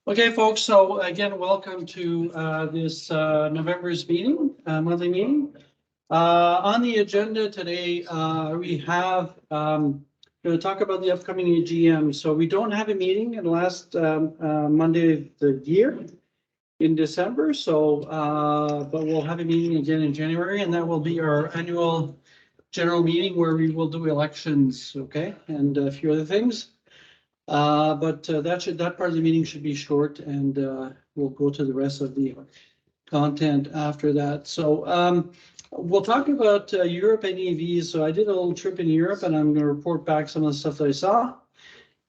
Okay, folks, so again, welcome to this November's meeting, monthly meeting. On the agenda today, we have going to talk about the upcoming AGM. So we don't have a meeting in the last Monday of the year in December. So, but we'll have a meeting again in January, and that will be our annual general meeting where we will do elections, okay, and a few other things. But that part of the meeting should be short, and we'll go to the rest of the content after that. So we'll talk about Europe and EVs. So I did a little trip in Europe, and I'm going to report back some of the stuff that I saw,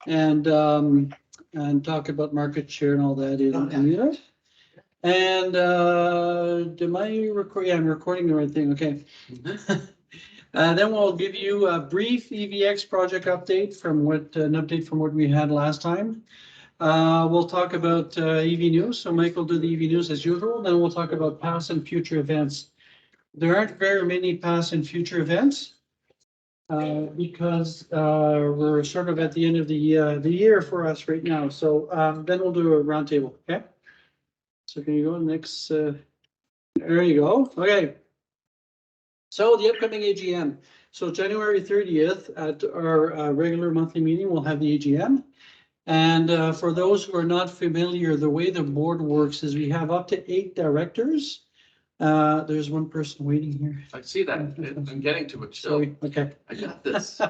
and talk about market share and all that in Europe. And am I recording? Yeah, I'm recording the right thing. Okay. Then we'll give you a brief EVX project update from what we had last time. We'll talk about EV news. So Mike will do the EV news as usual. Then we'll talk about past and future events. There aren't very many past and future events because we're sort of at the end of the year for us right now. So then we'll do a roundtable. Okay. So can you go next? There you go. Okay. So the upcoming AGM. So January 30th at our regular monthly meeting, we'll have the AGM. And for those who are not familiar, the way the board works is we have up to 8 directors. There's one person waiting here. I see that. I'm getting to it. Sorry. Okay. I got this.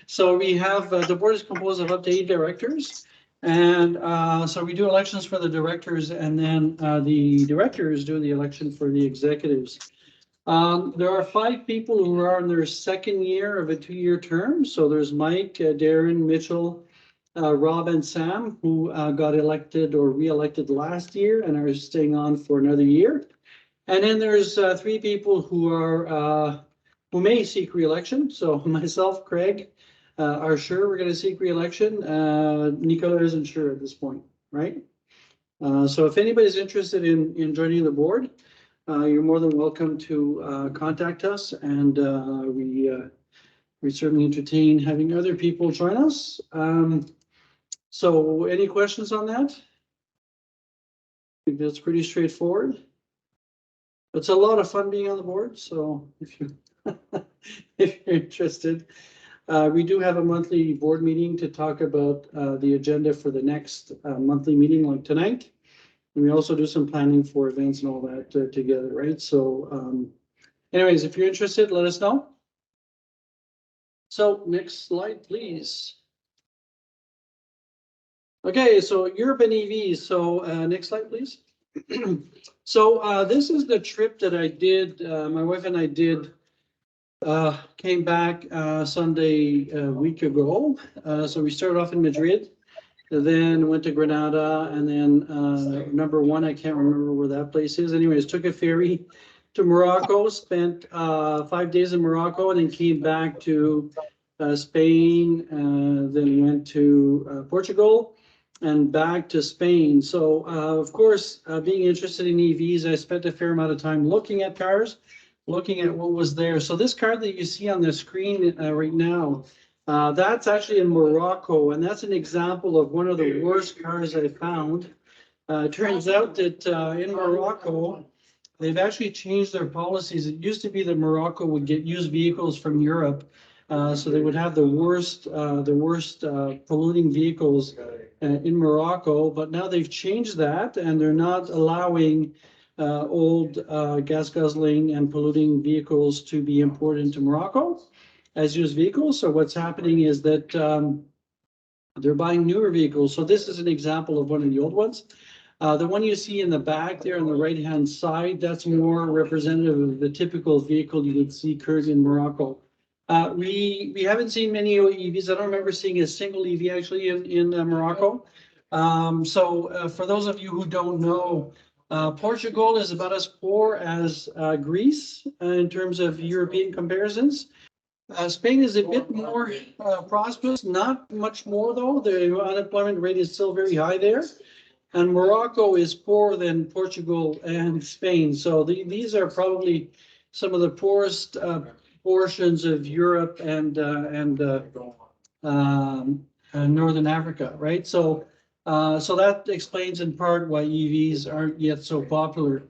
So we have, the board is composed of up to 8 directors. And so we do elections for the directors, and then the directors do the election for the executives. There are 5 people who are in their second year of a 2-year term. So there's Mike, Darren, Mitchell, Rob, and Sam, who got elected or re-elected last year and are staying on for another year. And then there's 3 people who are who may seek re-election. So myself, Craig, are sure we're going to seek re-election. Nicola isn't sure at this point, right? So if anybody's interested in joining the board, you're more than welcome to contact us, and we certainly entertain having other people join us. So any questions on that? I think that's pretty straightforward. It's a lot of fun being on the board, so if you if you're interested, we do have a monthly board meeting to talk about the agenda for the next monthly meeting, like tonight. And we also do some planning for events and all that together, right? So anyways, if you're interested, let us know. So next slide, please. Okay, so Europe and EVs. So next slide, please. So this is the trip that I did, my wife and I did, came back Sunday a week ago. So we started off in Madrid, then went to Granada, and then number 1, I can't remember where that place is. Anyways, took a ferry to Morocco, spent 5 days in Morocco, and then came back to Spain, then went to Portugal, and back to Spain. So of course, being interested in EVs, I spent a fair amount of time looking at cars, looking at what was there. So this car that you see on the screen right now, that's actually in Morocco, and that's an example of one of the worst cars I found. It turns out that in Morocco, they've actually changed their policies. It used to be that Morocco would get used vehicles from Europe, so they would have the worst polluting vehicles in Morocco. But now they've changed that, and they're not allowing old gas guzzling and polluting vehicles to be imported into Morocco as used vehicles. So what's happening is that they're buying newer vehicles. So this is an example of one of the old ones. The one you see in the back there on the right-hand side, that's more representative of the typical vehicle you would see currently in Morocco. We haven't seen many EVs. I don't remember seeing a single EV actually in Morocco. So for those of you who don't know, Portugal is about as poor as Greece in terms of European comparisons. Spain is a bit more prosperous, not much more though. The unemployment rate is still very high there. And Morocco is poorer than Portugal and Spain. So these are probably some of the poorest portions of Europe and Northern Africa, right? So So that explains in part why EVs aren't yet so popular.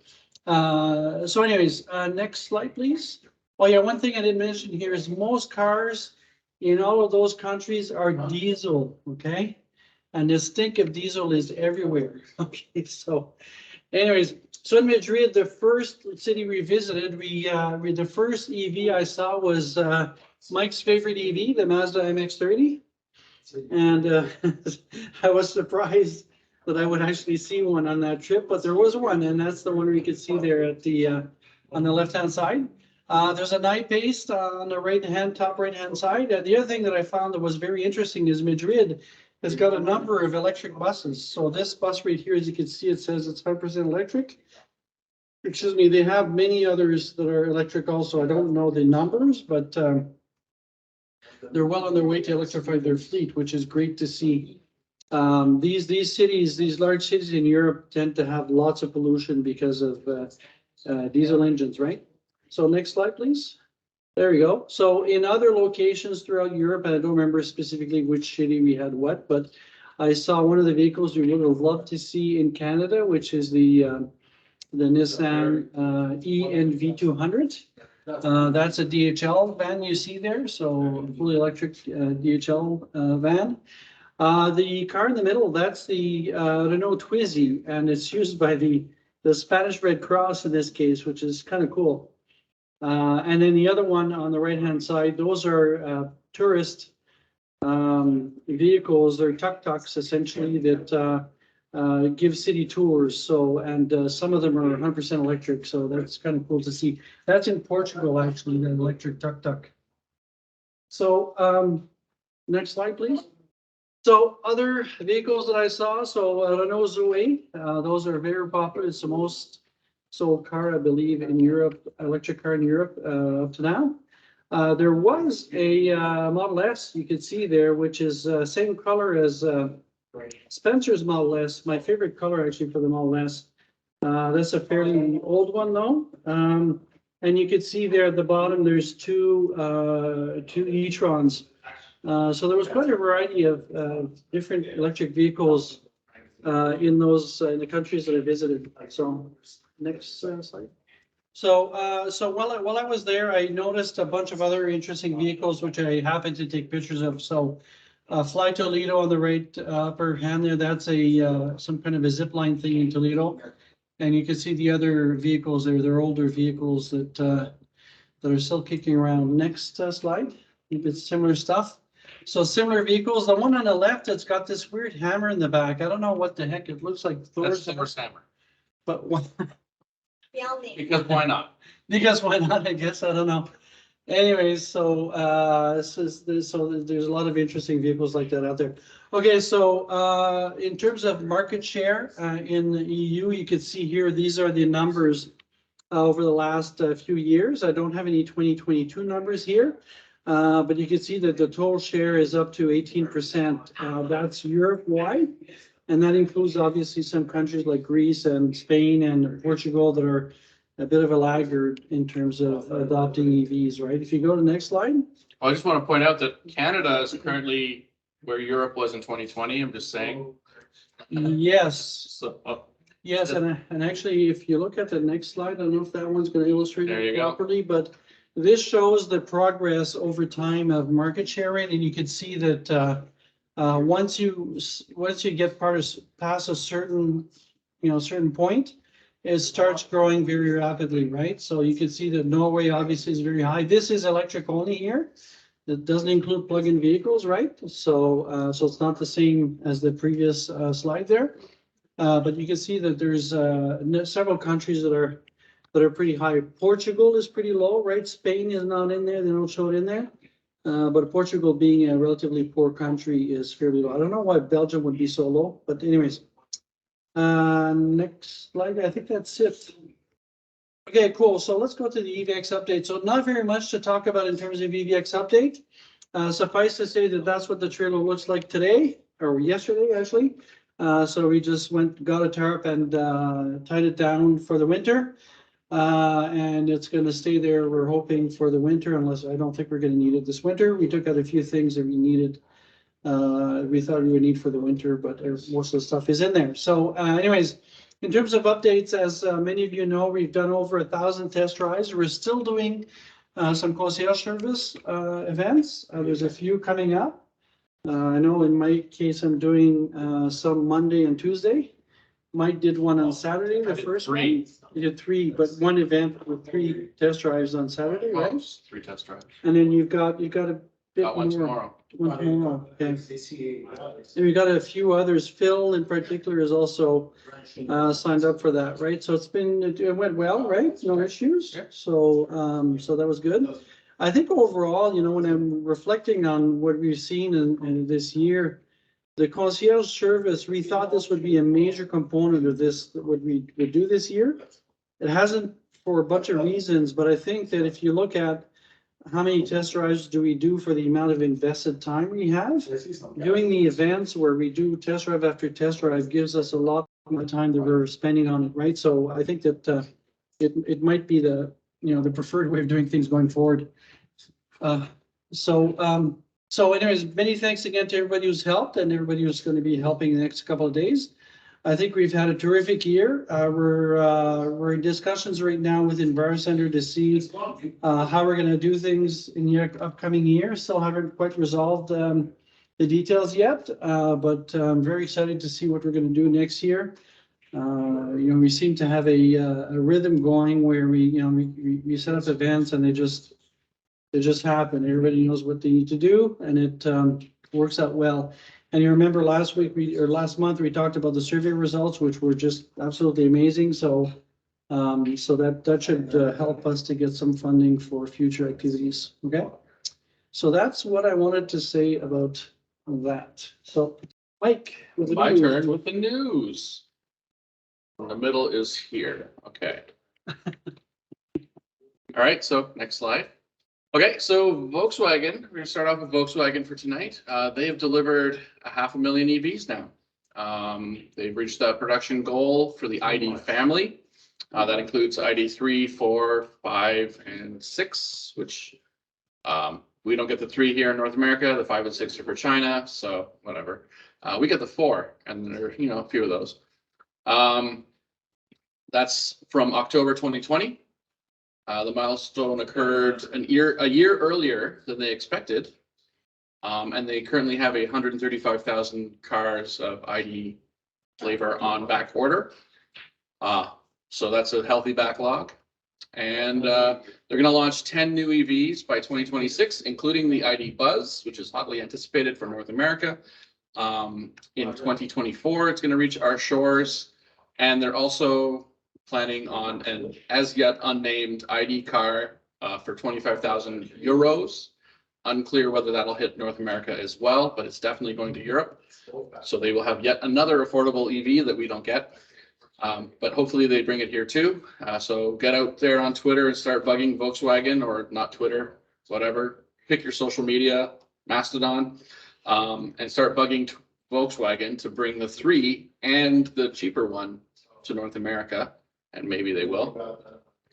So anyways, next slide, please. Oh yeah, one thing I didn't mention here is most cars in all of those countries are diesel, okay? And the stink of diesel is everywhere. Okay, so anyways, so in Madrid, the first city we visited, the first EV I saw was Mike's favorite EV, the Mazda MX-30. And I was surprised that I would actually see one on that trip, but there was one, and that's the one we could see there at the on the left-hand side. There's a night base on the top right-hand side. The other thing that I found that was very interesting is Madrid has got a number of electric buses. So this bus right here, as you can see, it says it's 100% electric. Excuse me, they have many others that are electric also. I don't know the numbers, but they're well on their way to electrify their fleet, which is great to see. These cities, these large cities in Europe tend to have lots of pollution because of diesel engines, right? So next slide, please. There we go. So in other locations throughout Europe, I don't remember specifically which city we had what, but I saw one of the vehicles we would have loved to see in Canada, which is the Nissan ENV200. That's a DHL van you see there, so fully electric DHL van. The car in the middle, that's the Renault Twizy, and it's used by the Spanish Red Cross in this case, which is kind of cool. And then the other one on the right-hand side, those are tourist vehicles. They're tuk-tuks essentially that give city tours. So, and some of them are 100% electric. So that's kind of cool to see. That's in Portugal, actually, the electric tuk-tuk. So next slide, please. So other vehicles that I saw, so Renault Zoe, those are very popular. It's the most sold car, I believe, in Europe, electric car in Europe up to now. There was a Model S you could see there, which is same color as Spencer's Model S, my favorite color actually for the Model S. That's a fairly old one though. And you could see there at the bottom, there's two e-trons. So there was quite a variety of different electric vehicles in the countries that I visited. So next slide. So while I was there, I noticed a bunch of other interesting vehicles, which I happened to take pictures of. So Fly Toledo on the right upper hand there, that's a some kind of a zip line thing in Toledo. And you can see the other vehicles there. They're older vehicles that are still kicking around. Next slide. It's similar stuff. So similar vehicles. The one on the left, it's got this weird hammer in the back. I don't know what the heck it looks like. That's Thor's hammer. But what? Because why not? Because why not? I guess I don't know. Anyways, so there's a lot of interesting vehicles like that out there. Okay, so in terms of market share in the EU, you can see here these are the numbers over the last few years. I don't have any 2022 numbers here, but you can see that the total share is up to 18%. That's Europe-wide, and that includes obviously some countries like Greece and Spain and Portugal that are a bit of a laggard in terms of adopting EVs, right? If you go to the next slide. I just want to point out that Canada is currently where Europe was in 2020. I'm just saying. Yes. So, Yes, and actually, if you look at the next slide, I don't know if that one's going to illustrate it properly, but this shows the progress over time of market share rate, and you can see that once you get past a certain point, it starts growing very rapidly, right? So you can see that Norway obviously is very high. This is electric only here. It doesn't include plug-in vehicles, right? So so it's not the same as the previous slide there. But you can see that there's several countries that are pretty high. Portugal is pretty low, right? Spain is not in there. They don't show it in there. But Portugal, being a relatively poor country, is fairly low. I don't know why Belgium would be so low, but anyways. Next slide. I think that's it. Okay, cool. So let's go to the EVX update. So not very much to talk about in terms of EVX update. Suffice to say that that's what the trailer looks like today, or yesterday actually. So we just got a tarp and tied it down for the winter. And it's going to stay there, we're hoping, for the winter, unless I don't think we're going to need it this winter. We took out a few things that we needed we thought we would need for the winter, but most of the stuff is in there. So anyways, in terms of updates, as many of you know, we've done over 1,000 test drives. We're still doing some concierge service events. There's a few coming up. I know in my case, I'm doing some Monday and Tuesday. Mike did one on Saturday, the first one. He did 3, but one event with 3 test drives on Saturday, right? 3 test drives. And then you've got a bit Got one more. tomorrow. One tomorrow, okay. And we got a few others. Phil in particular is also signed up for that, right? So it went well, right? No issues. Yeah. So so that was good. I think overall, you know, when I'm reflecting on what we've seen in this year, the concierge service, we thought this would be a major component of this, what we would do this year. It hasn't for a bunch of reasons, but I think that if you look at how many test drives do we do for the amount of invested time we have, doing the events where we do test drive after test drive gives us a lot more time that we're spending on it, right? So I think that it might be the, you know, the preferred way of doing things going forward. So anyways, many thanks again to everybody who's helped and everybody who's going to be helping the next couple of days. I think we've had a terrific year. We're in discussions right now with EnviroCenter to see how we're going to do things in the upcoming year. Still haven't quite resolved the details yet, but I'm very excited to see what we're going to do next year. You know, we seem to have a rhythm going where we set up events and they just happen. Everybody knows what they need to do, and it works out well. And you remember last month we talked about the survey results, which were just absolutely amazing. So so that should help us to get some funding for future activities. Okay, so that's what I wanted to say about that. So Mike, with My turn with the news. The middle is here. Okay. All right, so next slide. Okay, so Volkswagen, we're gonna start off with Volkswagen for tonight. They have delivered 500,000 EVs now. They've reached the production goal for the ID family. That includes ID 3, 4, 5, and 6, which we don't get the 3 here in North America. The 5 and 6 are for China, so whatever. We get the 4, and there are, you know, a few of those. That's from October 2020. The milestone occurred a year earlier than they expected, and they currently have 135,000 cars of ID flavor on back order. So that's a healthy backlog, and they're going to launch 10 new EVs by 2026, including the ID Buzz, which is hotly anticipated for North America. In 2024, it's going to reach our shores, and they're also planning on an as yet unnamed ID car for 25,000 euros. Unclear whether that'll hit North America as well, but it's definitely going to Europe. So they will have yet another affordable EV that we don't get. But hopefully they bring it here too. So get out there on Twitter and start bugging Volkswagen, or not Twitter, whatever. Pick your social media, Mastodon, and start bugging Volkswagen to bring the 3 and the cheaper one to North America. And maybe they will.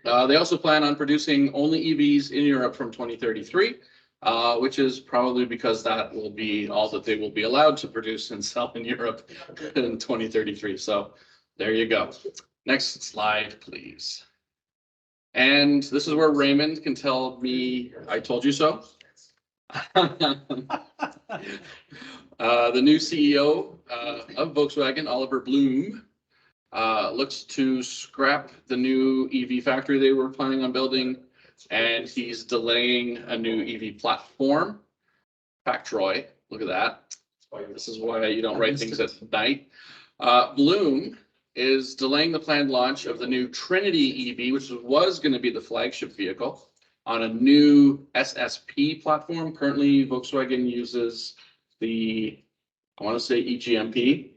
They also plan on producing only EVs in Europe from 2033, which is probably because that will be all that they will be allowed to produce and sell in Europe in 2033. So there you go. Next slide, please. And this is where Raymond can tell me, I told you so. The new CEO of Volkswagen, Oliver Blume, looks to scrap the new EV factory they were planning on building, and he's delaying a new EV platform. Factroy, look at that. This is why you don't write things at night. Bloom is delaying the planned launch of the new Trinity EV, which was going to be the flagship vehicle, on a new SSP platform. Currently, Volkswagen uses the, I want to say EGMP,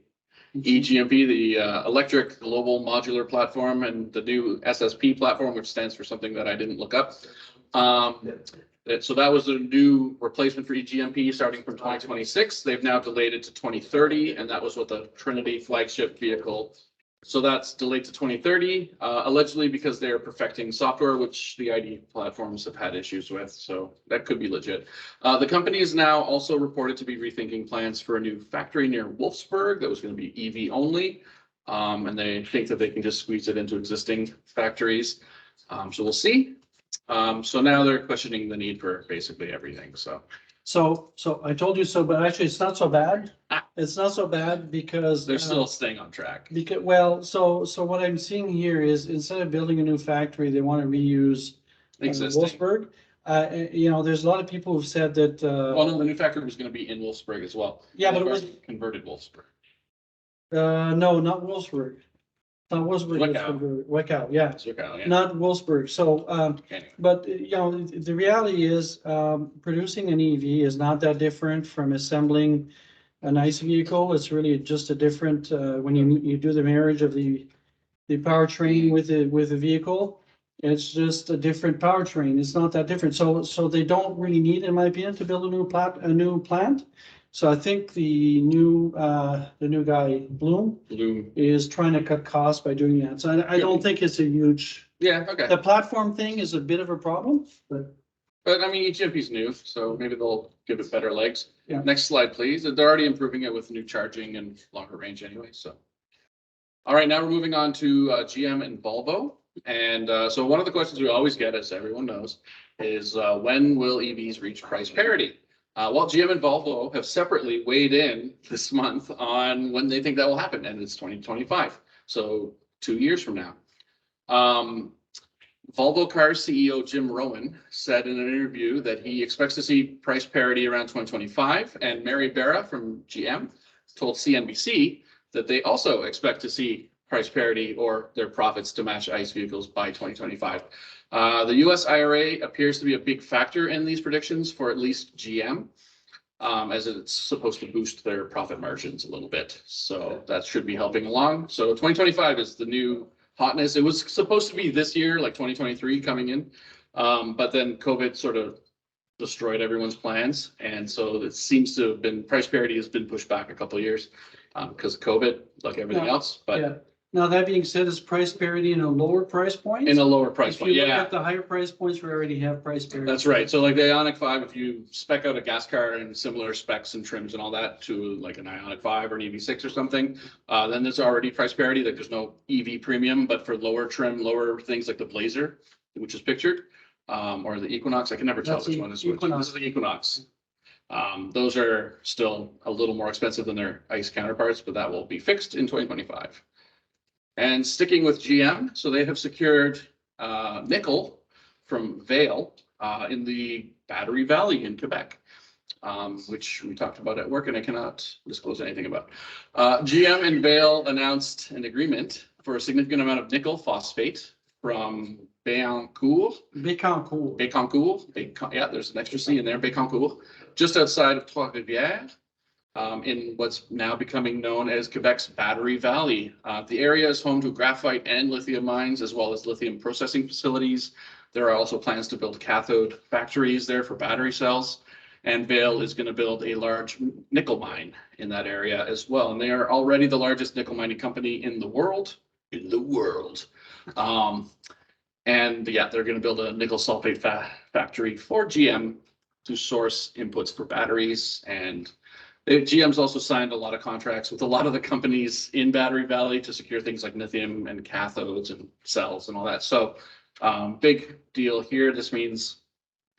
the Electric Global Modular Platform, and the new SSP platform, which stands for something that I didn't look up. So that was a new replacement for EGMP starting from 2026. They've now delayed it to 2030, and that was what the Trinity flagship vehicle So that's delayed to 2030, allegedly because they're perfecting software, which the ID platforms have had issues with. So that could be legit. The company is now also reported to be rethinking plans for a new factory near Wolfsburg that was going to be EV only. And they think that they can just squeeze it into existing factories. So we'll see. So now they're questioning the need for basically everything. So I told you so, but actually it's not so bad. It's not so bad because They're still staying on track. Because, well, so what I'm seeing here is instead of building a new factory, they want to reuse Existing. Wolfsburg. You know, there's a lot of people who've said that. Well, no, the new factory was going to be in Wolfsburg as well. Yeah, but it was converted Wolfsburg. No, not Wolfsburg. Not Wolfsburg. Wickau, yeah. Wickau, yeah. Not Wolfsburg. So, Anyway. but you know, the reality is, producing an EV is not that different from assembling an ICE vehicle. It's really just a different, when you do the marriage of the powertrain with the vehicle, it's just a different powertrain. It's not that different. So they don't really need, in my opinion, to build a new plant. So I think the new guy, Bloom, is trying to cut costs by doing that. So I don't think it's a huge. Yeah, okay. The platform thing is a bit of a problem, but I mean, EGMP's new, so maybe they'll give it better legs. Yeah. Next slide, please. They're already improving it with new charging and longer range anyway, so. All right, now we're moving on to GM and Volvo. And so one of the questions we always get, as everyone knows, is when will EVs reach price parity? Well, GM and Volvo have separately weighed in this month on when they think that will happen, and it's 2025, so 2 years from now. Volvo Cars CEO Jim Rowan said in an interview that he expects to see price parity around 2025, and Mary Barra from GM told CNBC that they also expect to see price parity or their profits to match ICE vehicles by 2025. The US IRA appears to be a big factor in these predictions for at least GM, as it's supposed to boost their profit margins a little bit. So that should be helping along. So 2025 is the new hotness. It was supposed to be this year, like 2023 coming in, but then COVID sort of destroyed everyone's plans. And so it seems to have been, price parity has been pushed back a couple of years because of COVID, like everything else. But yeah. Now, that being said, is price parity in a lower price point? In a lower price point, If you look at the higher price points, we already have price parity. That's right. So like the Ioniq 5, if you spec out a gas car and similar specs and trims and all that to like an Ioniq 5 or an EV6 or something, then there's already price parity. Like there's no EV premium, but for lower trim, lower things like the Blazer, which is pictured, or the Equinox, I can never tell which one is which. This is the Equinox. Those are still a little more expensive than their ICE counterparts, but that will be fixed in 2025. And sticking with GM, so they have secured nickel from Vale in the Battery Valley in Quebec, which we talked about at work and I cannot disclose anything about. GM and Vale announced an agreement for a significant amount of nickel phosphate from Bécancour. Yeah, there's an extra C in there, Bécancour, just outside of Trois-Rivières. In what's now becoming known as Quebec's Battery Valley. The area is home to graphite and lithium mines, as well as lithium processing facilities. There are also plans to build cathode factories there for battery cells. And Vale is going to build a large nickel mine in that area as well. And they are already the largest nickel mining company in the world. And yeah, they're going to build a nickel sulfate factory for GM to source inputs for batteries. And GM's also signed a lot of contracts with a lot of the companies in Battery Valley to secure things like lithium and cathodes and cells and all that. So big deal here. This means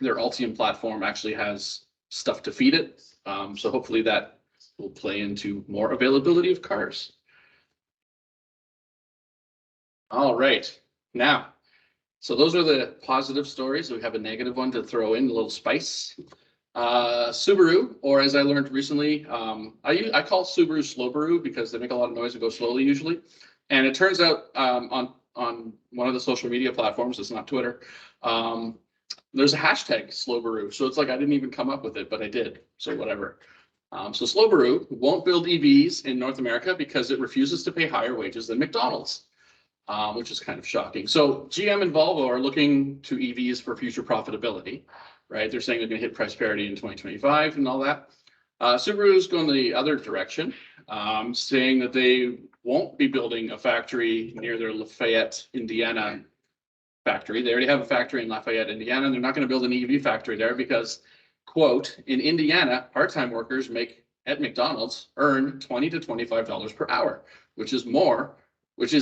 their Ultium platform actually has stuff to feed it. So hopefully that will play into more availability of cars. All right. Now, so those are the positive stories. We have a negative one to throw in, a little spice. Subaru, or as I learned recently, I call Subaru Slowbaru because they make a lot of noise and go slowly usually. And it turns out on one of the social media platforms, it's not Twitter, there's a hashtag Slowbaru. So it's like I didn't even come up with it, but I did. So whatever. So Slowbaru won't build EVs in North America because it refuses to pay higher wages than McDonald's, which is kind of shocking. So GM and Volvo are looking to EVs for future profitability. Right, they're saying they're going to hit price parity in 2025 and all that. Subaru is going the other direction, saying that they won't be building a factory near their Lafayette, Indiana factory. They already have a factory in Lafayette, Indiana, and they're not going to build an EV factory there because, quote, in Indiana, part-time workers at McDonald's earn $20 to $25 per hour, which is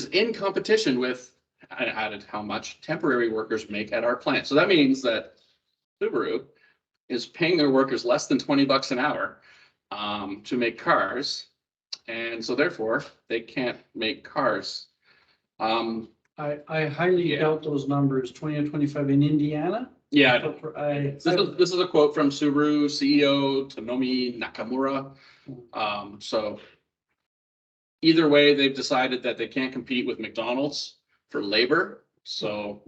in competition with, I added how much temporary workers make at our plant. So that means that Subaru is paying their workers less than $20 an hour to make cars. And so therefore they can't make cars. I highly doubt those numbers, 20 to 25 in Indiana. Yeah, This is a quote from Subaru CEO Tomomi Nakamura. So either way, they've decided that they can't compete with McDonald's for labor. So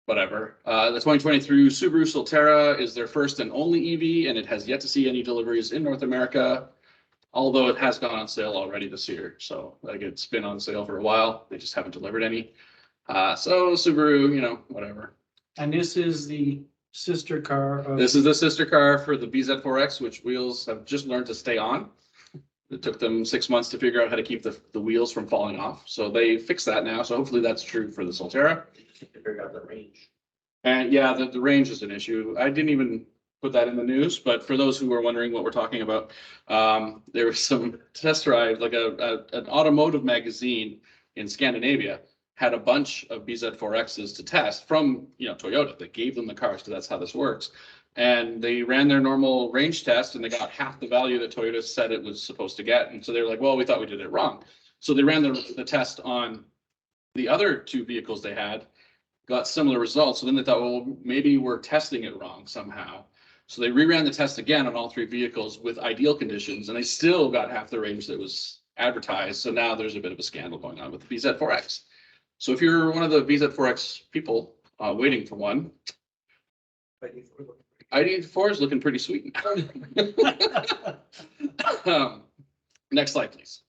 whatever. The 2023 Subaru Solterra is their first and only EV, and it has yet to see any deliveries in North America, although it has gone on sale already this year. So like it's been on sale for a while. They just haven't delivered any. So Subaru, whatever. And this is the sister car of. This is the sister car for the BZ4X, which wheels have just learned to stay on. It took them 6 months to figure out how to keep the wheels from falling off. So they fixed that now. So hopefully that's true for the Solterra. Figure out the range. And yeah, the range is an issue. I didn't even put that in the news, but for those who are wondering what we're talking about, there was some test drive, like an automotive magazine in Scandinavia had a bunch of BZ4Xs to test from Toyota. They gave them the cars because that's how this works. And they ran their normal range test and they got half the value that Toyota said it was supposed to get. And so they're like, well, we thought we did it wrong. So they ran the test on the other two vehicles they had, got similar results. So then they thought, well, maybe we're testing it wrong somehow. So they reran the test again on all three vehicles with ideal conditions, and they still got half the range that was advertised. So now there's a bit of a scandal going on with the BZ4X. So if you're one of the BZ4X people waiting for one, ID4 is looking pretty sweet. Next slide, please.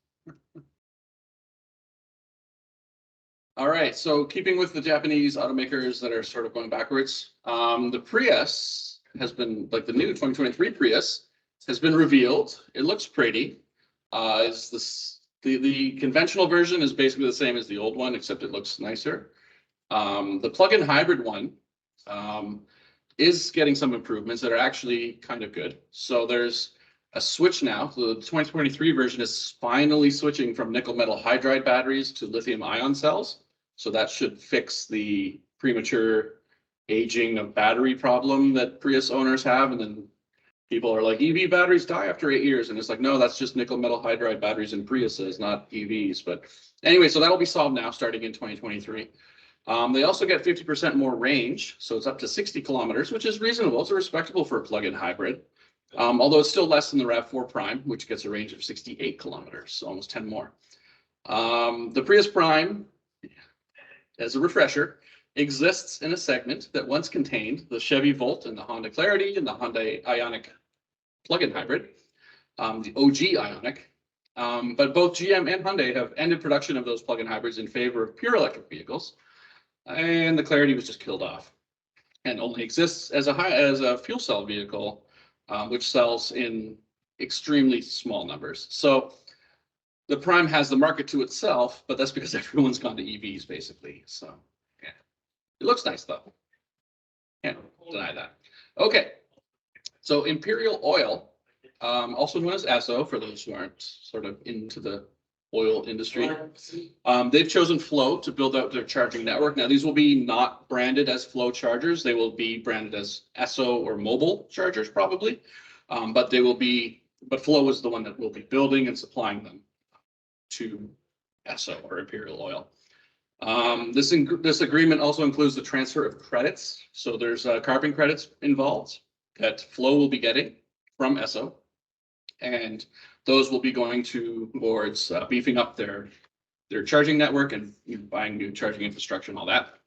All right, so keeping with the Japanese automakers that are sort of going backwards, the Prius has been, like the new 2023 Prius has been revealed. It looks pretty. The conventional version is basically the same as the old one, except it looks nicer. The plug-in hybrid one is getting some improvements that are actually kind of good. So there's a switch now. The 2023 version is finally switching from nickel metal hydride batteries to lithium ion cells. So that should fix the premature aging of battery problem that Prius owners have. And then people are like, EV batteries die after 8 years. And it's like, no, that's just nickel metal hydride batteries in Priuses, not EVs. But anyway, so that'll be solved now starting in 2023. They also get 50% more range. So it's up to 60 kilometers, which is reasonable. It's respectable for a plug-in hybrid. Although it's still less than the RAV4 Prime, which gets a range of 68 kilometers, so almost 10 more. The Prius Prime, as a refresher, exists in a segment that once contained the Chevy Volt and the Honda Clarity and the Hyundai Ioniq plug-in hybrid, the OG Ioniq. But both GM and Hyundai have ended production of those plug-in hybrids in favor of pure electric vehicles, and the Clarity was just killed off and only exists as a fuel cell vehicle, which sells in extremely small numbers. So the Prime has the market to itself, but that's because everyone's gone to EVs basically. So yeah, it looks nice though. Can't deny that. Okay, so Imperial Oil, also known as ESSO, for those who aren't sort of into the oil industry, they've chosen Flow to build out their charging network. Now these will be not branded as Flow chargers. They will be branded as ESSO or mobile chargers probably, but Flow is the one that will be building and supplying them to ESSO or Imperial Oil. This agreement also includes the transfer of credits. So there's carbon credits involved that Flow will be getting from ESSO, and those will be going towards beefing up their charging network and buying new charging infrastructure and all that.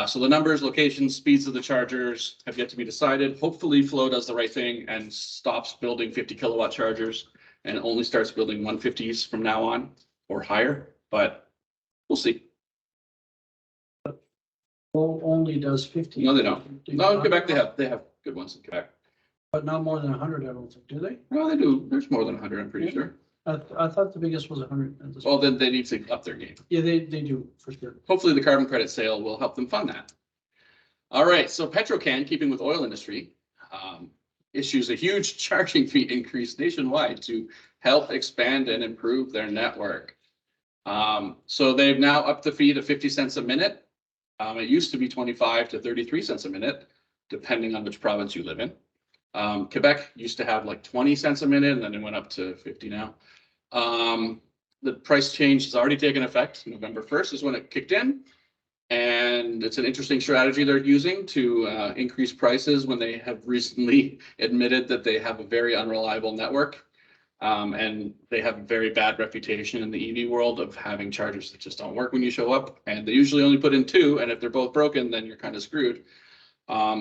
So the numbers, locations, speeds of the chargers have yet to be decided. Hopefully Flow does the right thing and stops building 50 kilowatt chargers and only starts building 150s from now on or higher, but we'll see. Flow only does 50. No, they don't. No, in Quebec they have good ones in Quebec. But not more than 100, I don't think, do they? Well, they do. There's more than 100, I'm pretty sure. I thought the biggest was 100. at this Well, point. then they need to up their game. Yeah, they do, for sure. Hopefully the carbon credit sale will help them fund that. All right, so Petrocan, keeping with oil industry, issues a huge charging fee increase nationwide to help expand and improve their network. So they've now upped the fee to 50 cents a minute. It used to be 25 to 33 cents a minute, depending on which province you live in. Quebec used to have like 20 cents a minute, and then it went up to 50 now. The price change has already taken effect. November 1st is when it kicked in. And it's an interesting strategy they're using to increase prices when they have recently admitted that they have a very unreliable network. And they have a very bad reputation in the EV world of having chargers that just don't work when you show up. And they usually only put in 2. And if they're both broken, then you're kind of screwed.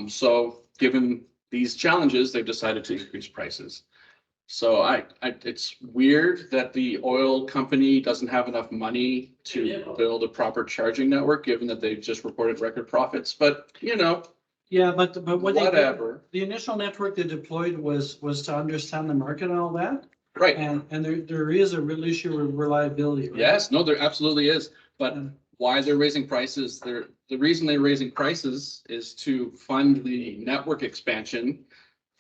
So given these challenges, they've decided to increase prices. So it's weird that the oil company doesn't have enough money to build a proper charging network, given that they've just reported record profits. But you know, Yeah, but what whatever. the initial network they deployed was to understand the market and all that. Right. And there is a real issue with reliability. Right? Yes. No, there absolutely is. But Yeah. why they're raising prices? The reason they're raising prices is to fund the network expansion.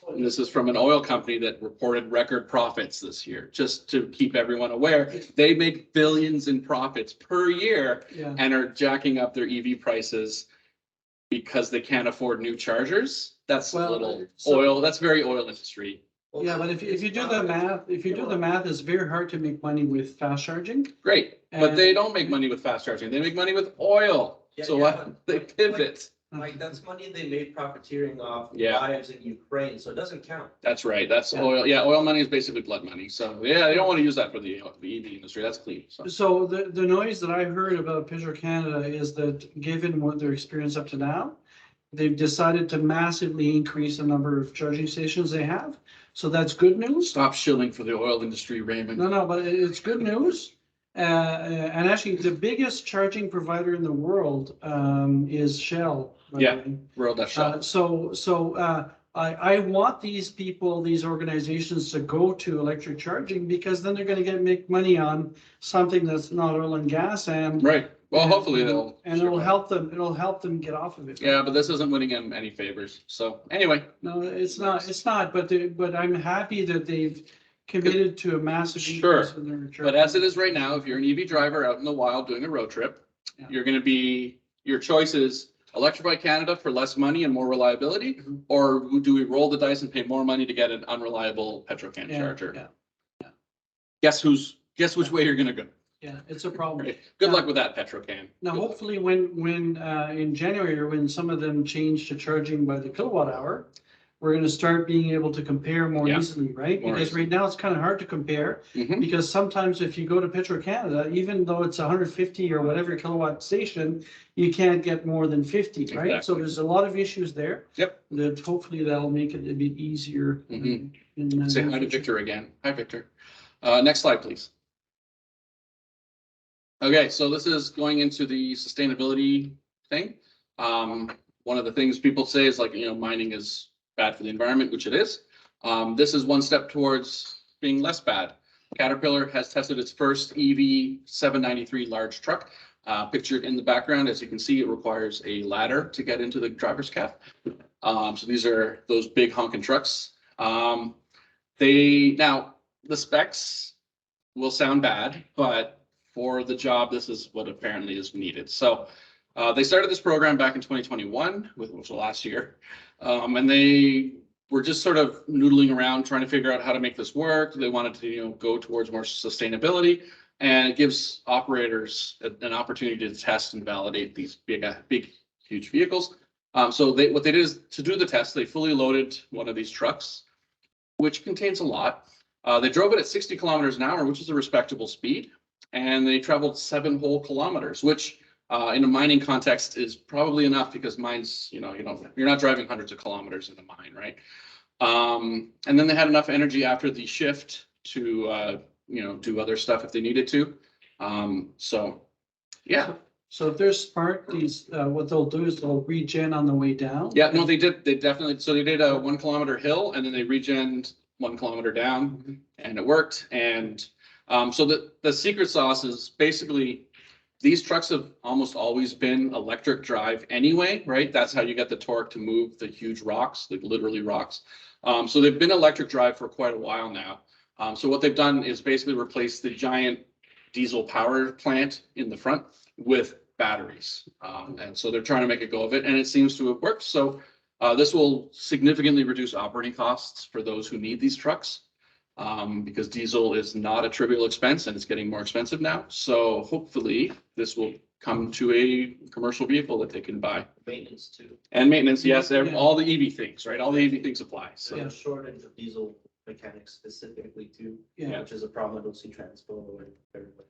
And this is from an oil company that reported record profits this year, just to keep everyone aware. They make billions in profits per year Yeah. and are jacking up their EV prices because they can't afford new chargers. That's Well, a little so- oil. That's very oil industry. Yeah, but if you do the math, it's very hard to make money with fast charging. Great, but And- they don't make money with fast charging. They make money with oil. Yeah, So yeah, what? They pivot. Like, that's money they made profiteering off Yeah. lives in Ukraine, so it doesn't count. That's right. That's Yeah. oil. Yeah, oil money is basically blood money. So yeah, they don't want to use that for the EV industry. That's clean. So So the noise that I heard about Petro-Canada is that given what their experience up to now, they've decided to massively increase the number of charging stations they have. So that's good news. stop shilling for the oil industry, Raymond. No, but it's good news. And actually, the biggest charging provider in the world is Shell. by the Yeah. way. World that shot. I want these people, these organizations to go to electric charging because then they're gonna make money on something that's not oil and gas and. Right. Well, hopefully they'll. And it'll help them get off of it. Yeah, but this isn't winning them any favors. So anyway, No, it's not, but I'm happy that they've committed to a massive Sure. increase in their charging. but as it is right now, if you're an EV driver out in the wild doing a road trip, Yeah. you're going to be, your choice is electrify Canada for less money and more reliability, Mhm. or do we roll the dice and pay more money to get an unreliable Petrocan Yeah, charger? yeah. Guess which way you're going to go? Yeah, it's a problem. Right. Good Now- luck with that, Petrocan. Now, hopefully, when in January, when some of them change to charging by the kilowatt hour, we're gonna start being able to compare more Yeah. easily, right? More Because right now, it's kind of hard to compare, Mhm. because sometimes if you go to Petro-Canada, even though it's 150 or whatever kilowatt station, you can't get more than 50, right? So Exactly. there's a lot of issues there. Yep. That hopefully that'll make it a bit easier. Mhm. in, Say hi to Victor again. Hi, Victor. Next slide, please. Okay, so this is going into the sustainability thing. One of the things people say is like, mining is bad for the environment, which it is. This is one step towards being less bad. Caterpillar has tested its first EV 793 large truck. Pictured in the background, as you can see, it requires a ladder to get into the driver's cab. So these are those big honking trucks. Now the specs will sound bad, but for the job, this is what apparently is needed. So they started this program back in 2021, which was last year, and they were just sort of noodling around trying to figure out how to make this work. They wanted to, go towards more sustainability, and it gives operators an opportunity to test and validate these big, huge vehicles. So what they did is to do the test, they fully loaded one of these trucks, which contains a lot. They drove it at 60 kilometers an hour, which is a respectable speed. And they traveled 7 whole kilometers, which in a mining context is probably enough because mines, you're not driving hundreds of kilometers in a mine, right? And then they had enough energy after the shift to, do other stuff if they needed to. So, yeah. So if they're smart, what they'll do is they'll regen on the way down. Yeah, no, they definitely, so they did a 1 kilometer hill and then they regened 1 kilometer down and it worked. And So the secret sauce is basically these trucks have almost always been electric drive anyway, right? That's how you get the torque to move the huge rocks, like literally rocks. So they've been electric drive for quite a while now. So what they've done is basically replace the giant diesel power plant in the front with batteries. And so they're trying to make a go of it, and it seems to have worked. So this will significantly reduce operating costs for those who need these trucks, because diesel is not a trivial expense and it's getting more expensive now. So hopefully this will come to a commercial vehicle that they can buy. Maintenance too. And maintenance, yes, Yeah. all the EV things, right? All the EV things apply. So There's a shortage of diesel mechanics specifically too, Yeah. which is a problem with Transpo and everybody.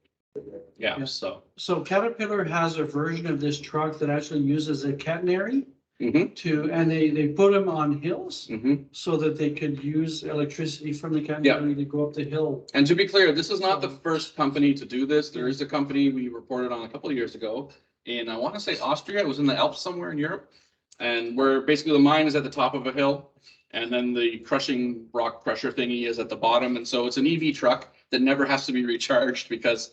yeah, Yeah. so. So Caterpillar has a version of this truck that actually uses a catenary and they put them on hills so that they could use electricity from the catenary to go up the hill. And to be clear, this is not the first company to do this. There is a company we reported on a couple of years ago in, I want to say Austria. It was in the Alps somewhere in Europe. And where basically the mine is at the top of a hill and then the crushing rock crusher thingy is at the bottom. And so it's an EV truck that never has to be recharged because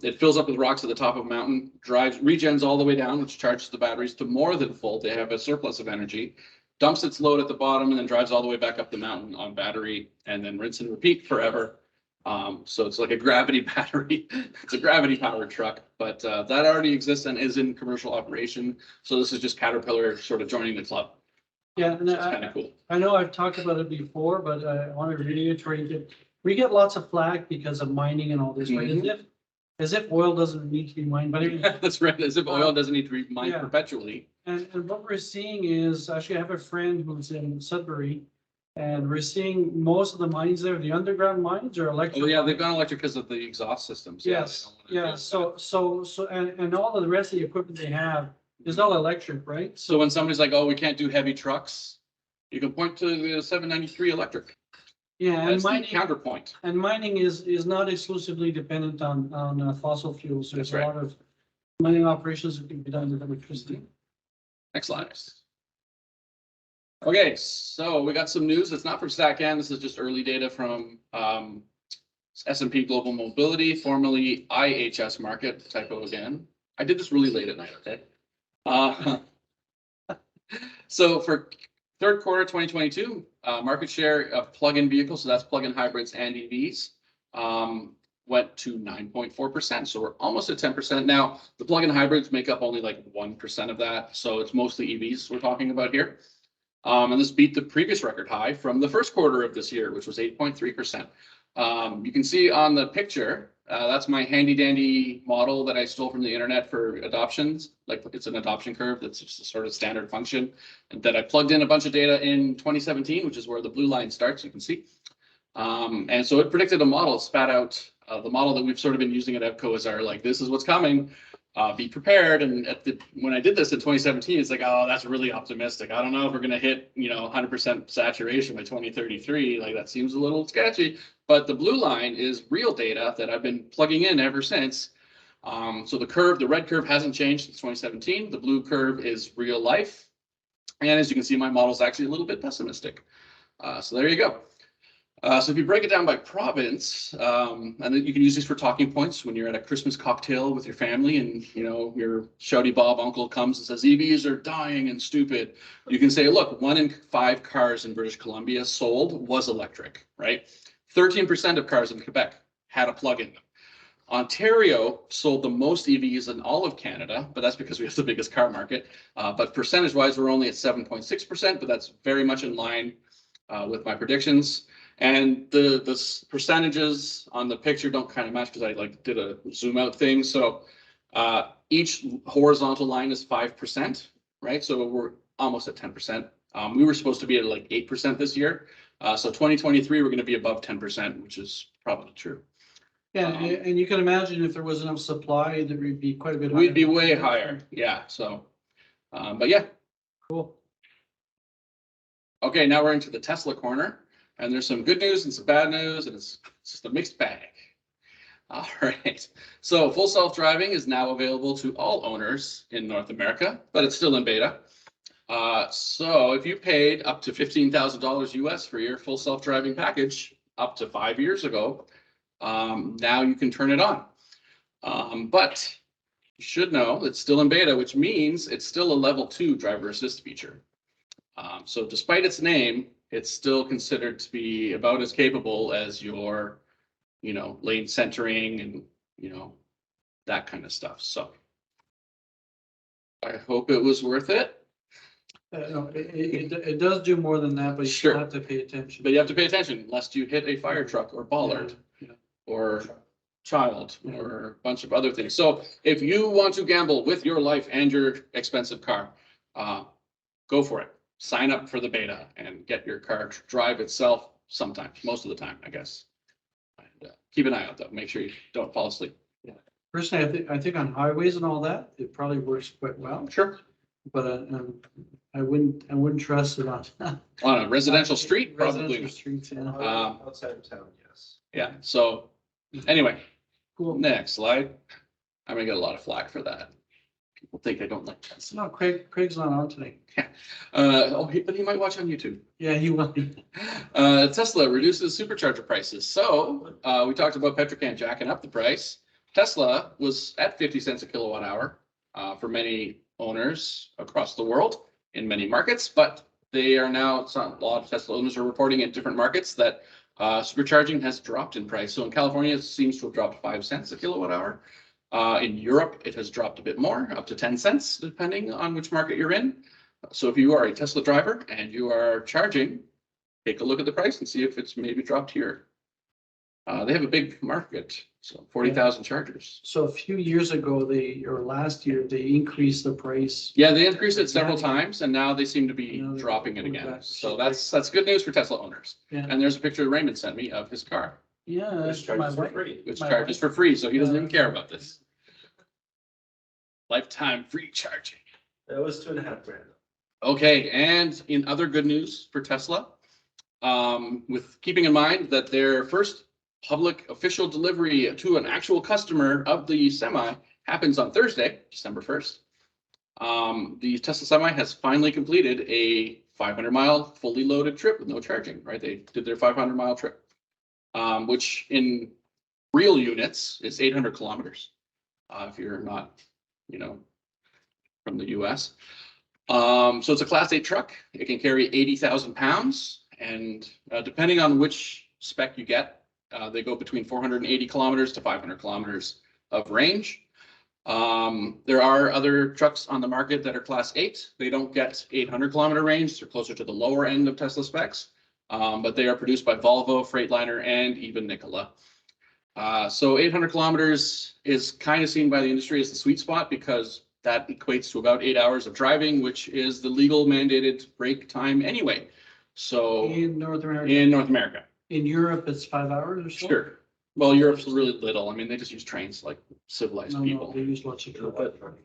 it fills up with rocks at the top of a mountain, regens all the way down, which charges the batteries to more than full. They have a surplus of energy, dumps its load at the bottom, and then drives all the way back up the mountain on battery, and then rinse and repeat forever. So it's like a gravity battery. It's a gravity powered truck, but that already exists and is in commercial operation. So this is just Caterpillar sort of joining the club. Yeah, and It's kind of cool. I know I've talked about it before, but I want to reiterate it. We get lots of flack because of mining and all this, right? As if oil doesn't need to be mined, but anyway. That's right. As if oil doesn't need to be mined Yeah. perpetually. And what we're seeing is, actually I have a friend who's in Sudbury, and we're seeing most of the mines there, the underground mines are electric. Oh yeah, they've gone electric because of the exhaust systems. Yes, yeah, so, and all of the rest of the equipment they have is all electric, right? So when somebody's like, oh, we can't do heavy trucks, you can point to the 793 electric. Yeah, and That's the mining, counterpoint. and mining is not exclusively dependent on fossil fuels. There's That's a right. lot of mining operations that can be done with electricity. Next slide. Okay, so we got some news. It's not from StatCan. This is just early data from S&P Global Mobility, formerly IHS Market. Typo again. I did this really late at night. Okay. So for third quarter 2022, market share of plug-in vehicles, so that's plug-in hybrids and EVs, went to 9.4%. So we're almost at 10%. Now, the plug-in hybrids make up only like 1% of that. So it's mostly EVs we're talking about here. And this beat the previous record high from the first quarter of this year, which was 8.3%. You can see on the picture, that's my handy dandy model that I stole from the internet for adoptions. Like it's an adoption curve that's just a sort of standard function, and that I plugged in a bunch of data in 2017, which is where the blue line starts, you can see. And so it predicted a model, spat out the model that we've sort of been using at EVCO as our, like, this is what's coming, be prepared. And when I did this in 2017, it's like, oh, that's really optimistic. I don't know if we're going to hit, 100% saturation by 2033. Like that seems a little sketchy. But the blue line is real data that I've been plugging in ever since. So the red curve hasn't changed since 2017. The blue curve is real life. And as you can see, my model is actually a little bit pessimistic. So there you go. So if you break it down by province, and then you can use these for talking points when you're at a Christmas cocktail with your family and, your shouty Bob uncle comes and says, EVs are dying and stupid. You can say, look, 1 in 5 cars in British Columbia sold was electric, right? 13% of cars in Quebec had a plug in them. Ontario sold the most EVs in all of Canada, but that's because we have the biggest car market. But percentage-wise, we're only at 7.6%, but that's very much in line with my predictions. And the percentages on the picture don't kind of match because I did a zoom out thing. So each horizontal line is 5%, right? So we're almost at 10%. We were supposed to be at like 8% this year. So 2023, we're going to be above 10%, which is probably true. Yeah, and you can imagine if there was enough supply, there would be quite a bit. We'd be way higher. Yeah. So, but yeah. Cool. Okay, now we're into the Tesla corner. And there's some good news and some bad news, and it's just a mixed bag. All right. So full self-driving is now available to all owners in North America, but it's still in beta. So if you paid up to $15,000 US for your full self-driving package up to 5 years ago, now you can turn it on. But you should know it's still in beta, which means it's still a level 2 driver assist feature. So despite its name, it's still considered to be about as capable as your, lane centering and, that kind of stuff. So I hope it was worth it. No, it does do more than that, but you Sure. still have to pay attention. But you have to pay attention lest you hit a fire truck or bollard or child or a bunch of other things. So if you want to gamble with your life and your expensive car, go for it. Sign up for the beta and get your car to drive itself sometimes, most of the time, I guess. And, keep an eye out though. Make sure you don't fall asleep. Personally, I think on highways and all that, it probably works quite well, Sure. but I wouldn't trust it on. On a residential street, probably. Residential streets, yeah. Outside of town, yes. Yeah. So anyway, Cool. next slide. I'm gonna get a lot of flack for that. People think I don't like Tesla. No, Craig's not on today. But he might watch on YouTube. Yeah, he will. Tesla reduces supercharger prices. So we talked about Petrocan jacking up the price. Tesla was at 50 cents a kilowatt hour for many owners across the world in many markets, but they are now, a lot of Tesla owners are reporting in different markets that supercharging has dropped in price. So in California, it seems to have dropped 5 cents a kilowatt hour. In Europe, it has dropped a bit more, up to 10 cents, depending on which market you're in. So if you are a Tesla driver and you are charging, take a look at the price and see if it's maybe dropped here. They have a big market, so 40,000 chargers. So a few years ago, or last year, they increased the price. Yeah, they increased it several times and now they seem to be Now they're dropping it going again. back. So that's good news for Tesla owners. Yeah. And there's a picture Raymond sent me of his car, Yeah, Which my charges for wife. free. which My charges for free, so he doesn't even care about this. Lifetime free charging. That was $2.5 grand. Okay, and in other good news for Tesla, with keeping in mind that their first public official delivery to an actual customer of the Semi happens on Thursday, December 1st. The Tesla Semi has finally completed a 500-mile fully loaded trip with no charging, right? They did their 500-mile trip, which in real units is 800 kilometers. If you're not, from the US. So it's a Class 8 truck. It can carry 80,000 pounds. And depending on which spec you get, they go between 480 kilometers to 500 kilometers of range. There are other trucks on the market that are Class 8. They don't get 800 kilometer range. They're closer to the lower end of Tesla specs. But they are produced by Volvo, Freightliner, and even Nikola. So 800 kilometers is kind of seen by the industry as the sweet spot because that equates to about 8 hours of driving, which is the legal mandated break time anyway. So In North America. in North America, In Europe, it's 5 hours or so? sure. Well, Europe's really little. I mean, they just use trains like civilized No, people. they use lots of.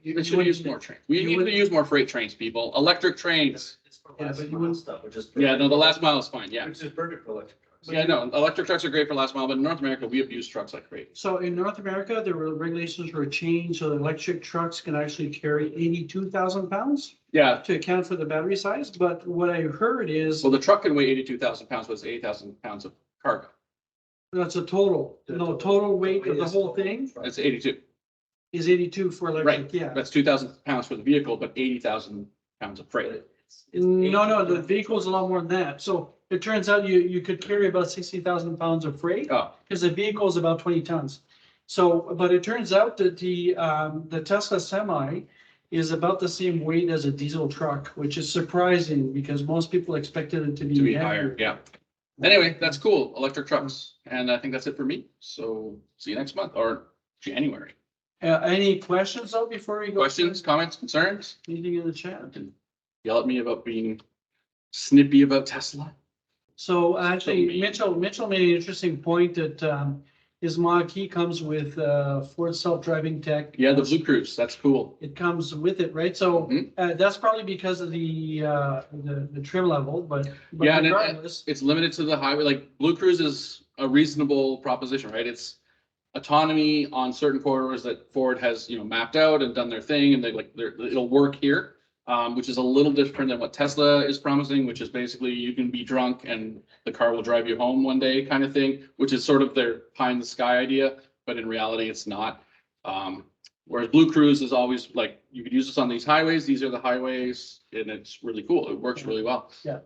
They should use more trains. We need to use more freight trains, people. Electric trains. It's for Yeah, last but you mile wouldn't- stuff, which is. Yeah, no, the last mile is fine. Yeah. Which is perfect for electric cars. Yeah, no, electric trucks are great for last mile, but in North America, we abuse trucks like crazy. So in North America, the regulations were changed so that electric trucks can actually carry 82,000 pounds Yeah. to account for the battery size. But what I heard is, So the truck can weigh 82,000 pounds, but it's 80,000 pounds of cargo. that's a total, no, total weight of the whole thing It's 82. is 82 for electric, Right. yeah. That's 2,000 pounds for the vehicle, but 80,000 pounds of freight. No, the vehicle's a lot more than that. So it turns out you could carry about 60,000 pounds of freight Oh, because the vehicle is about 20 tons. So, but it turns out that the Tesla Semi is about the same weight as a diesel truck, which is surprising because most people expected it to to be heavier. higher, yeah. Anyway, that's cool, electric trucks. And I think that's it for me. So see you next month or January. Any questions though before we go? Questions, comments, concerns? Anything in the chat? Yell at me about being snippy about Tesla. So actually, mean. Mitchell made an interesting point that his Mach-E comes with Ford self-driving tech. Yeah, the Blue Cruise, that's cool. It comes with it, right? So Mhm. that's probably because of the trim level, but Yeah, and regardless. it's limited to the highway. Like Blue Cruise is a reasonable proposition, right? It's autonomy on certain corridors that Ford has, mapped out and done their thing, and it'll work here. which is a little different than what Tesla is promising, which is basically you can be drunk and the car will drive you home one day kind of thing, which is sort of their pie in the sky idea, but in reality, it's not. Whereas Blue Cruise is always like, you could use this on these highways. These are the highways, and it's really cool. It works really well. They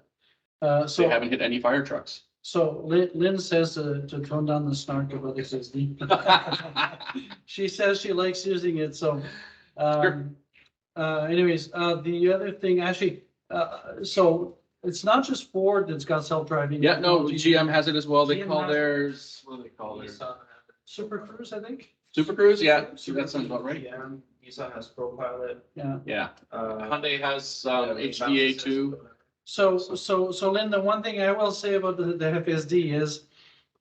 So, haven't hit any fire trucks. so Lynn says to tone down the snark about SSD. She says she likes using it, so. Anyways, the other thing, actually, so it's not just Ford that's got self-driving. Yeah, no, GM has it as well. They GM call has- theirs, what do they call theirs? Nissan Super Cruise, I think. Super Cruise, yeah, that sounds about right. Yeah, Nissan has ProPilot. Yeah. Yeah, Uh, Hyundai has yeah, HDA too. So Lynn, the one thing I will say about the FSD is,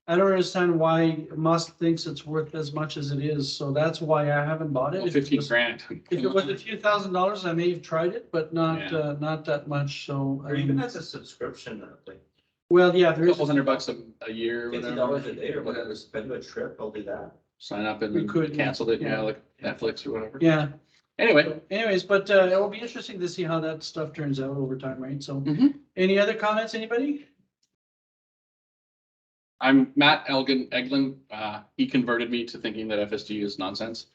I don't understand why Musk thinks it's worth as much as it is, so that's why I haven't bought it. If it 15 was- grand. If it was a few $1,000s, I may have tried it, but not, Yeah. not that much, so. Or even as a subscription, like Well, yeah, there is. Couple $100 a year, $50 whatever. a day or whatever, spend a trip, I'll do that. Sign up and We then could, yeah. cancel it, Yeah. yeah, like Netflix or whatever. Yeah. Anyway, Anyways, but it will be interesting to see how that stuff turns out over time, right? So, Mhm. any other comments, anybody? I'm Matt Eglin. He converted me to thinking that FSD is nonsense.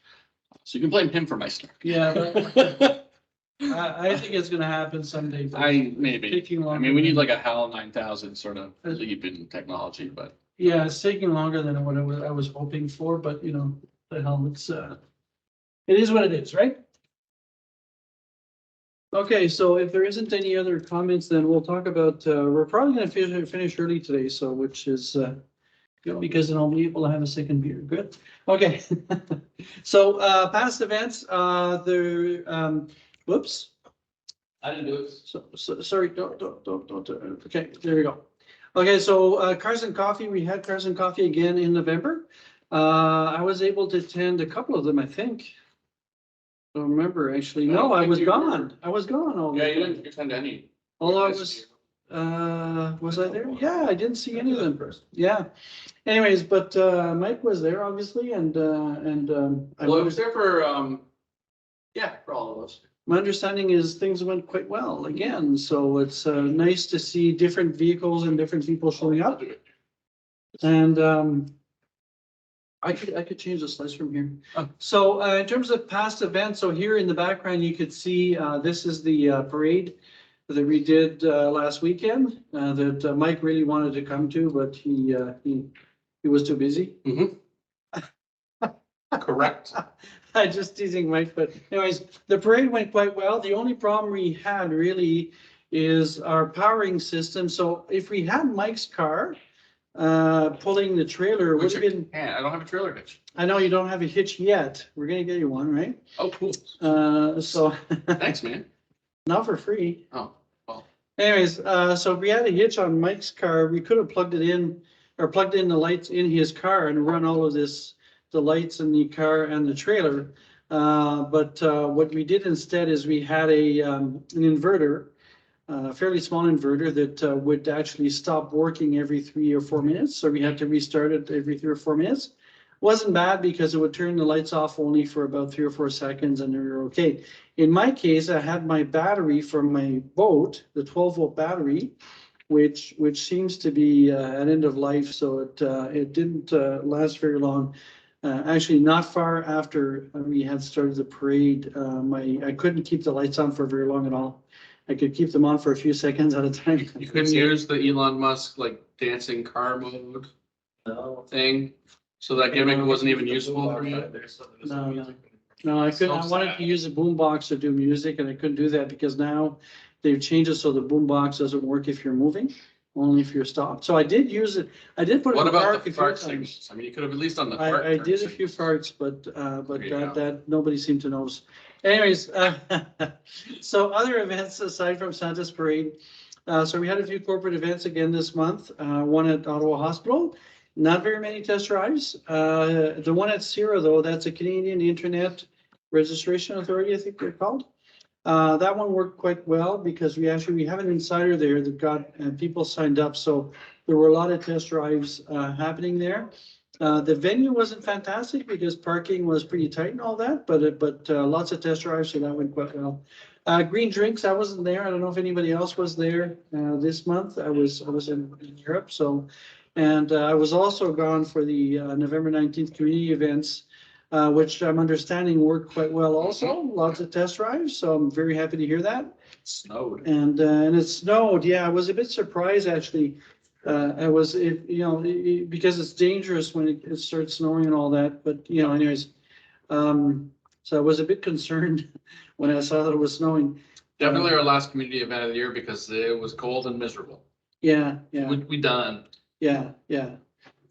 So you can blame him for my snark. Yeah, but I think it's gonna happen someday. but it's Maybe. taking I longer mean, we need than- like a HAL 9000 sort of leap in technology, but Yeah, it's taking longer than what I was hoping for, but you know, the hell, it is what it is, right? Okay, so if there isn't any other comments, then we'll talk about, we're probably gonna finish early today, so which is, good, because then I'll be able to have a second beer. Good. Okay. So, past events, whoops. I didn't do it. So, sorry, don't, okay, there we go. Okay, so, Cars and Coffee, we had Cars and Coffee again in November. I was able to attend a couple of them, I think. Don't remember, actually. No, I was gone. I was gone all Yeah, you the didn't attend any. Although I was I there? Yeah, I didn't see any of them. Yeah. Anyways, but, Mike was there, obviously, and. Well, I was there for, yeah, for all of us. My understanding is things went quite well again, so it's nice to see different vehicles and different people showing up. And I could change the slice from here. So in terms of past events, so here in the background, you could see this is the parade that we did last weekend that Mike really wanted to come to, but he was too busy. Correct. I just teasing Mike, but anyways, the parade went quite well. The only problem we had really is our powering system. So if we had Mike's car pulling the trailer, it would Which have I been, can't, I don't have a trailer hitch. I know you don't have a hitch yet. We're gonna get you one, right? Oh, cool. So Thanks, man. not for free. Oh, well. Anyways, so if we had a hitch on Mike's car, we could have plugged it in or plugged in the lights in his car and run all of this, the lights in the car and the trailer. But what we did instead is we had an inverter, a fairly small inverter that would actually stop working every 3 or 4 minutes. So we had to restart it every 3 or 4 minutes. Wasn't bad because it would turn the lights off only for about 3 or 4 seconds and we were okay. In my case, I had my battery from my boat, the 12-volt battery, which seems to be at end of life. So it didn't last very long. Actually, not far after we had started the parade, I couldn't keep the lights on for very long at all. I could keep them on for a few seconds at a time. You couldn't use the Elon Musk like dancing car mode No. thing, so that gimmick wasn't even useful for you. No, I couldn't. I So wanted sad. to use a boombox to do music, and I couldn't do that because now they've changed it so the boombox doesn't work if you're moving, only if you're stopped. So I did use it. I did put it What in the about park the a few fart times. signals? I mean, you could have at least done the fart. I did a signals. few farts, but There you go. that nobody seemed to notice. Anyways, so other events aside from Santa's parade. So we had a few corporate events again this month. One at Ottawa Hospital. Not very many test drives. The one at CIRA though, that's a Canadian Internet Registration Authority, I think they're called. That one worked quite well because we have an insider there that got people signed up. So there were a lot of test drives happening there. The venue wasn't fantastic because parking was pretty tight and all that, but lots of test drives, so that went quite well. Green drinks, I wasn't there. I don't know if anybody else was there this month. I was in Europe, so. And I was also gone for the November 19th community events, which I'm understanding worked quite well also. Lots of test drives, so I'm very happy to hear that. Snowed. And it snowed. Yeah, I was a bit surprised actually. Because it's dangerous when it starts snowing and all that, but anyways. So I was a bit concerned when I saw that it was snowing. Definitely our last community event of the year because it was cold and miserable. Yeah. We done. Yeah.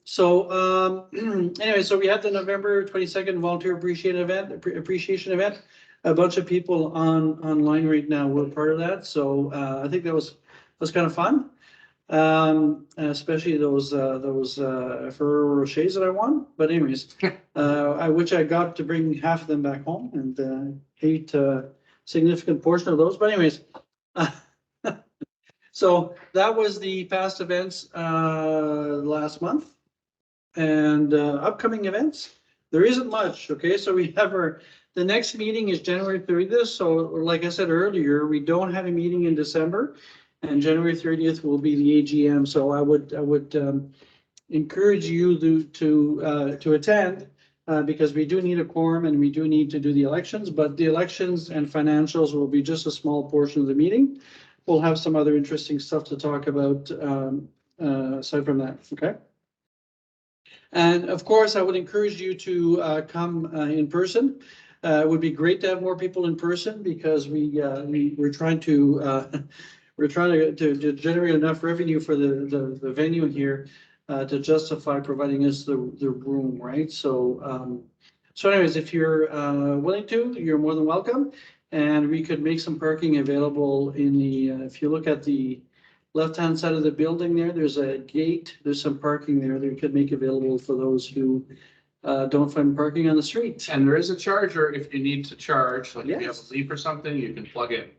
So, anyway, so we had the November 22nd volunteer appreciation event. A bunch of people online right now were part of that. So, I think that was kind of fun. Especially those Ferrero Rochers that I won. But anyways, which I got to bring half of them back home and ate a significant portion of those. But anyways, so that was the past events last month and upcoming events. There isn't much. Okay, so we have the next meeting is January 30th. So like I said earlier, we don't have a meeting in December. And January 30th will be the AGM. So I would encourage you to attend because we do need a quorum and we do need to do the elections. But the elections and financials will be just a small portion of the meeting. We'll have some other interesting stuff to talk about aside from that. Okay. And of course, I would encourage you to come in person. It would be great to have more people in person because we're trying to. We're trying to generate enough revenue for the venue here to justify providing us the room, right? So, anyways, if you're willing to, you're more than welcome. And we could make some parking available in the, if you look at the left-hand side of the building there, there's a gate, there's some parking there that we could make available for those who don't find parking on the street. And there is a charger if you need to charge, like if you have Yes. a leaf or something, you can plug in.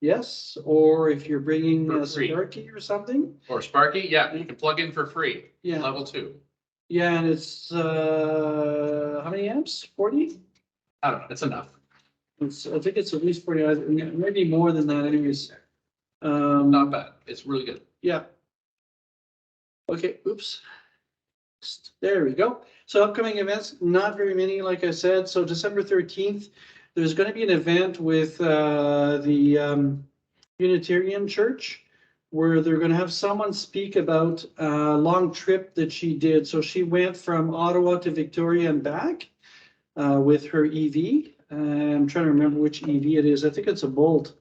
Yes, or if you're bringing For a free. Sparky or something. Or Sparky, yeah, you can plug in for free. Yeah. Level 2. Yeah, and it's how many amps? 40? I don't know, it's enough. I think it's at least 40, maybe more than that anyways. Not bad. It's really good. Yeah. Okay, oops. There we go. So upcoming events, not very many, like I said. So December 13th, there's going to be an event with the Unitarian Church where they're going to have someone speak about a long trip that she did. So she went from Ottawa to Victoria and back with her EV. I'm trying to remember which EV it is. I think it's a Bolt.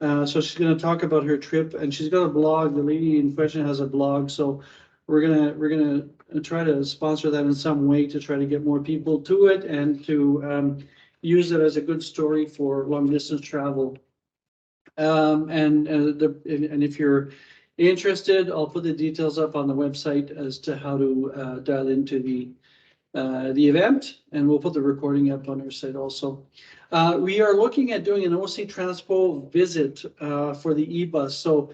So she's going to talk about her trip, and she's got a blog. The lady in question has a blog, so we're gonna try to sponsor that in some way to try to get more people to it and to use it as a good story for long distance travel. And if you're interested, I'll put the details up on the website as to how to dial into the event, and we'll put the recording up on our site also. We are looking at doing an OC Transpo visit for the e-bus. So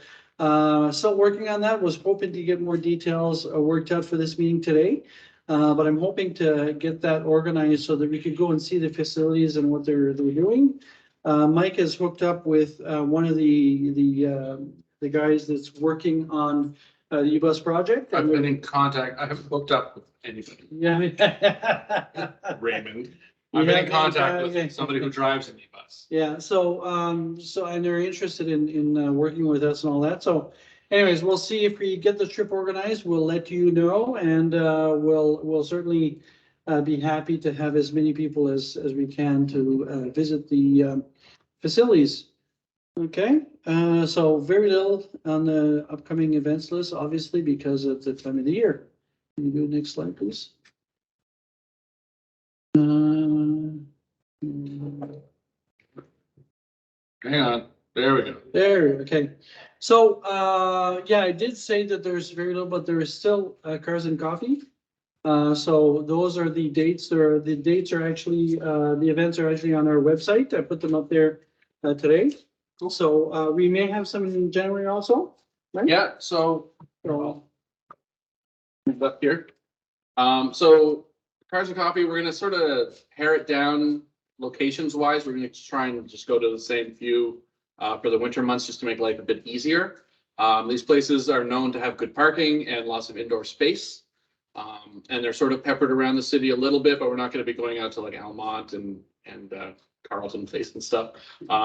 still working on that. Was hoping to get more details worked out for this meeting today. But I'm hoping to get that organized so that we could go and see the facilities and what they're doing. Mike has hooked up with one of the guys that's working on the e-bus project. I've been in contact. I haven't hooked up with anybody. Yeah. Raymond. I've been in contact with somebody who drives an e-bus. Yeah, so and they're interested in working with us and all that. So anyways, we'll see if we get the trip organized. We'll let you know, and we'll certainly be happy to have as many people as we can to visit the facilities. Okay, so very little on the upcoming events list, obviously, because of the time of the year. Can you go next slide, please? Hang on. There we go. There, okay. So, yeah, I did say that there's very little, but there is still Cars and Coffee. So those are the dates. The dates are actually, the events are actually on our website. I put them up there today. So we may have some in January also, right? Yeah, so So, up here. So Cars and Coffee, we're gonna sort of pare it down locations wise, we're going to try and just go to the same few for the winter months just to make life a bit easier. These places are known to have good parking and lots of indoor space. And they're sort of peppered around the city a little bit, but we're not going to be going out to like Almont and Carlton Place and stuff,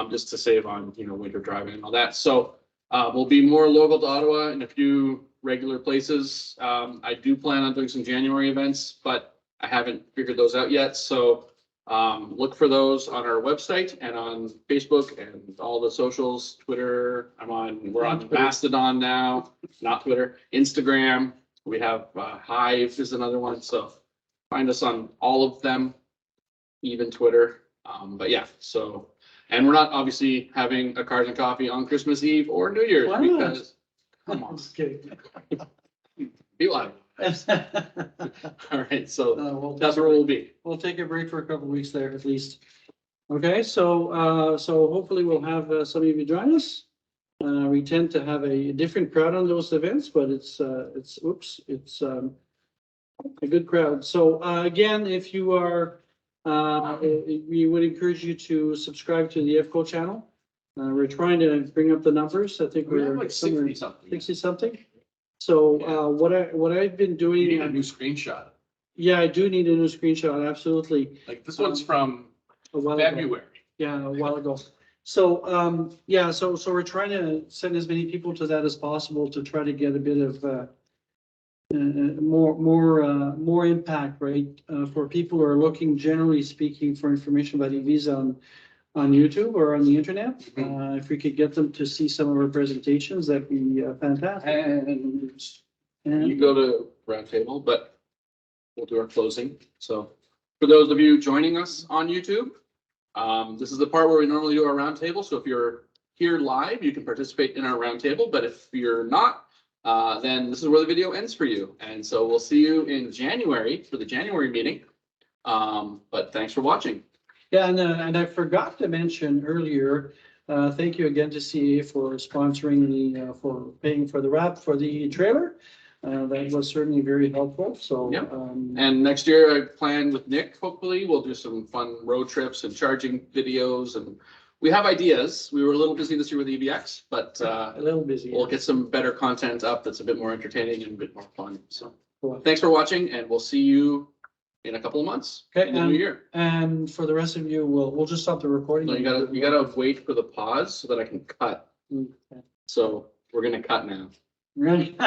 just to save on, winter driving and all that. So we'll be more local to Ottawa in a few regular places. I do plan on doing some January events, but I haven't figured those out yet. So look for those on our website and on Facebook and all the socials, Twitter. We're on Mastodon now, not Twitter, Instagram. We have Hive is another one. So find us on all of them, even Twitter. But yeah, so, and we're not obviously having a Cars and Coffee on Christmas Eve or New Year's Why not? because, come on, Just kidding. be live. All right, so that's We'll where we'll be. take a break for a couple of weeks there at least. Okay, so hopefully we'll have some of you join us. We tend to have a different crowd on those events, but it's a good crowd. So again, if you are, we would encourage you to subscribe to the EVCO channel. We're trying to bring up the numbers. I think We have we're like somewhere 60 something. 60 something. So what I've been doing. You need a new screenshot. Yeah, I do need a new screenshot, absolutely. Like this one's from A while ago. February. Yeah, a while ago. So, yeah, so we're trying to send as many people to that as possible to try to get a bit of more impact, right? For people who are looking, generally speaking, for information about EVs on YouTube or on the internet. If we could get them to see some of our presentations, that'd be fantastic. And you go to Roundtable, but we'll do our closing. So for those of you joining us on YouTube, this is the part where we normally do our roundtable. So if you're here live, you can participate in our roundtable. But if you're not, then this is where the video ends for you. And so we'll see you in January for the January meeting. But thanks for watching. Yeah, and I forgot to mention earlier, thank you again to CA for sponsoring for paying for the wrap for the trailer. That was certainly very helpful, so. Yep. And next year I plan with Nick, hopefully, we'll do some fun road trips and charging videos, and we have ideas. We were a little busy this year with EVX, but A little busy. we'll get some better content up that's a bit more entertaining and a bit more fun. So Cool. thanks for watching, and we'll see you in a couple of months. Okay, in the new year. And for the rest of you, we'll just stop the recording. No, you gotta wait for the pause so that I can cut. Okay. So we're gonna cut now. Really?